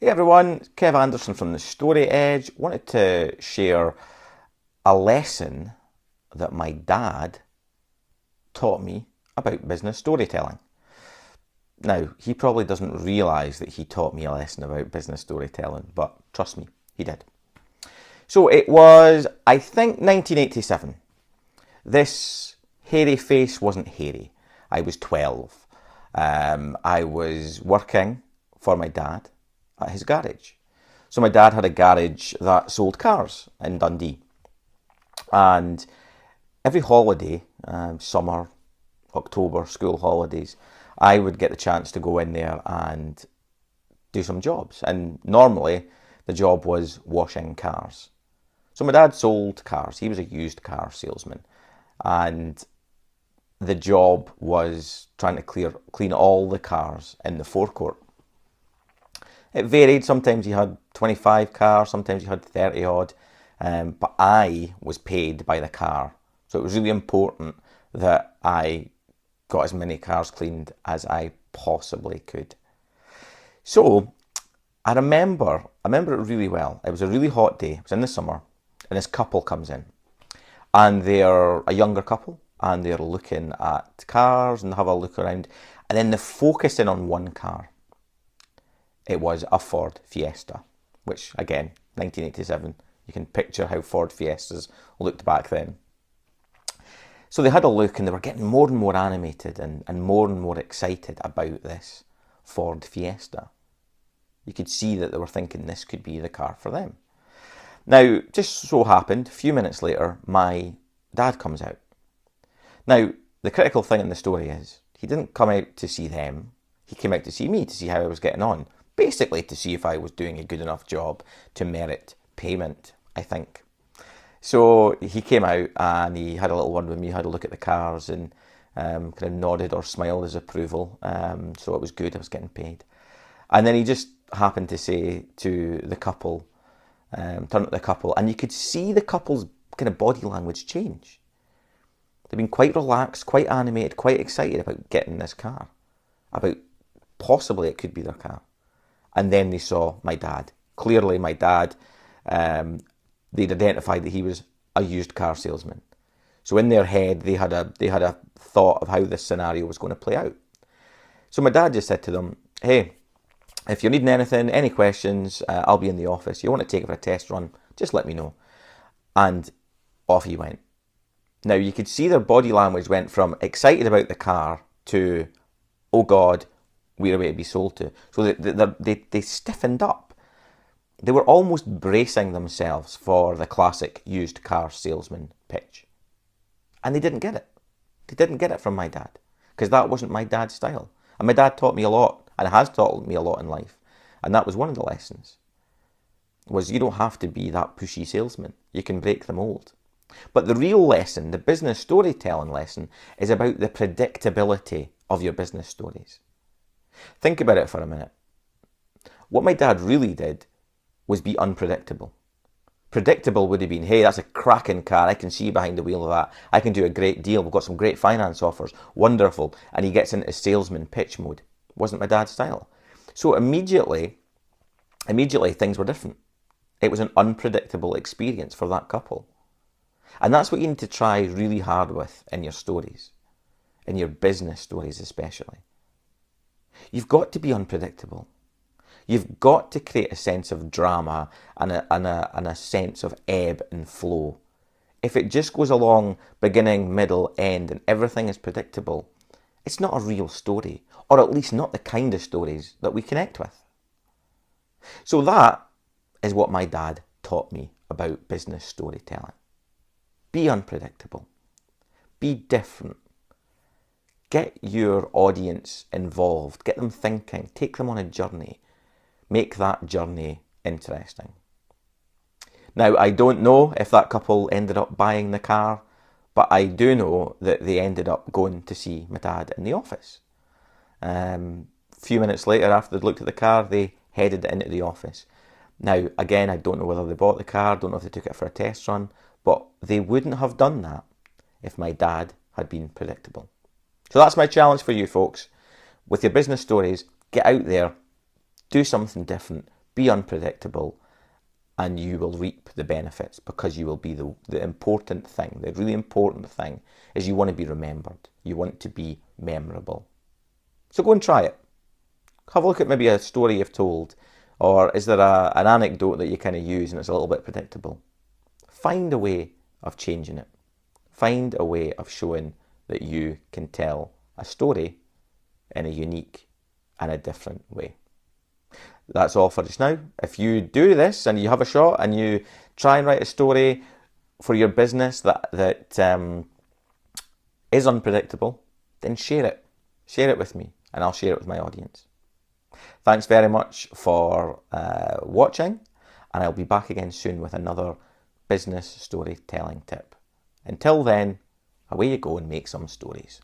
Hey everyone, Kev Anderson from the Story Edge. Wanted to share a lesson that my dad taught me about business storytelling. Now, he probably doesn't realise that he taught me a lesson about business storytelling, but trust me, he did. So it was, I think, 1987. This hairy face wasn't hairy. I was 12. I was working for my dad at his garage. So my dad had a garage that sold cars in Dundee. And every holiday, summer, October, school holidays, I would get the chance to go in there and do some jobs. And normally the job was washing cars. So my dad sold cars. He was a used car salesman. And the job was trying to clean all the cars in the forecourt. It varied. Sometimes he had 25 cars, sometimes he had 30 odd. But I was paid by the car. So it was really important that I got as many cars cleaned as I possibly could. So I remember it really well. It was a really hot day. It was in the summer, and this couple comes in. And they're a younger couple, and they're looking at cars and have a look around. And then they're focusing on one car. It was a Ford Fiesta, which, again, 1987, you can picture how Ford Fiestas looked back then. So they had a look and they were getting more and more animated and more excited about this Ford Fiesta. You could see that they were thinking this could be the car for them. Now, just so happened, a few minutes later, my dad comes out. Now, the critical thing in the story is, he didn't come out to see them. He came out to see me, to see how I was getting on. Basically, to see if I was doing a good enough job to merit payment, I think. So he came out and he had a little word with me, had a look at the cars and kind of nodded or smiled his approval. So it was good, I was getting paid. And then he just happened to say to the couple, turn to the couple, and you could see the couple's kind of body language change. They've been quite relaxed, quite animated, quite excited about getting this car, about possibly it could be their car. And then they saw my dad. Clearly my dad, they'd identified that he was a used car salesman. So in their head, they had a thought of how this scenario was going to play out. So my dad just said to them, hey, if you're needing anything, any questions, I'll be in the office. You want to take it for a test run, just let me know. And off he went. Now you could see their body language went from excited about the car to, oh God, we're about to be sold to. So they stiffened up. They were almost bracing themselves for the classic used car salesman pitch. And they didn't get it. They didn't get it from my dad, because that wasn't my dad's style. And my dad taught me a lot, and has taught me a lot in life. And that was one of the lessons, was you don't have to be that pushy salesman. You can break the mold. But the real lesson, the business storytelling lesson, is about the predictability of your business stories. Think about it for a minute. What my dad really did was be unpredictable. Predictable would have been, hey, that's a cracking car. I can see behind the wheel of that. I can do a great deal. We've got some great finance offers. Wonderful. And he gets into salesman pitch mode. Wasn't my dad's style. So immediately things were different. It was an unpredictable experience for that couple. And that's what you need to try really hard with in your stories, in your business stories especially. You've got to be unpredictable. You've got to create a sense of drama and a sense of ebb and flow. If it just goes along beginning, middle, end, and everything is predictable, it's not a real story, or at least not the kind of stories that we connect with. So that is what my dad taught me about business storytelling. Be unpredictable. Be different. Get your audience involved. Get them thinking. Take them on a journey. Make that journey interesting. Now, I don't know if that couple ended up buying the car, but I do know that they ended up going to see my dad in the office. A few minutes later, after they'd looked at the car, they headed into the office. Now, again, I don't know whether they bought the car, don't know if they took it for a test run, but they wouldn't have done that if my dad had been predictable. So that's my challenge for you folks. With your business stories, get out there, do something different, be unpredictable, and you will reap the benefits, because you will be the important thing. The really important thing is you want to be remembered. You want to be memorable. So go and try it. Have a look at maybe a story you've told, or is there an anecdote that you kind of use and it's a little bit predictable? Find a way of changing it. Find a way of showing that you can tell a story in a unique and a different way. That's all for just now. If you do this and you have a shot and you try and write a story for your business that is unpredictable, then share it. Share it with me, and I'll share it with my audience. Thanks very much for watching, and I'll be back again soon with another business storytelling tip. Until then, away you go and make some stories.